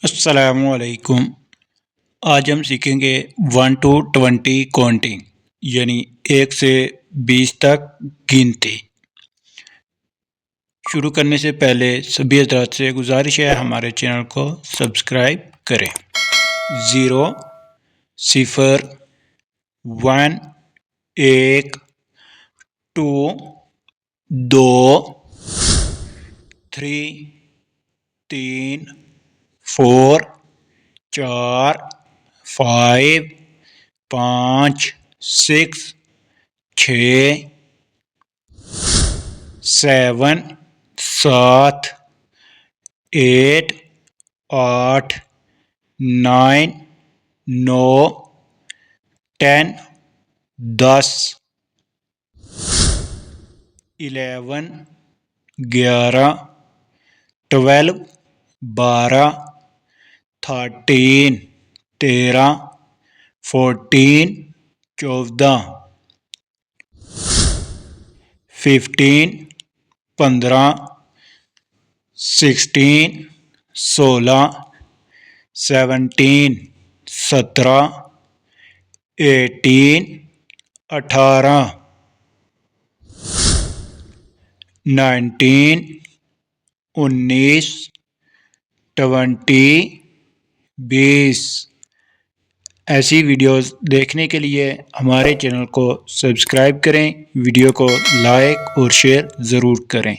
अस्सलामुअलैकुम। आज हम सीखेंगे 1 to 20 काउंटिंग यानी 1 से 20 तक गिनती। शुरू करने से पहले सभी हज़रात से गुजारिश है हमारे चैनल को सब्सक्राइब करें। 0 0 1 1 2 2 3 3 4 4 5 5 6 6 7 7 8 8 9 9 10 10 11 11 12 12 13 13 14 14 15 15 16 16 17 17 18 18 19 19 20 20। ऐसी वीडियोस देखने के लिए हमारे चैनल को सब्सक्राइब करें, वीडियो को लाइक और शेयर ज़रूर करें।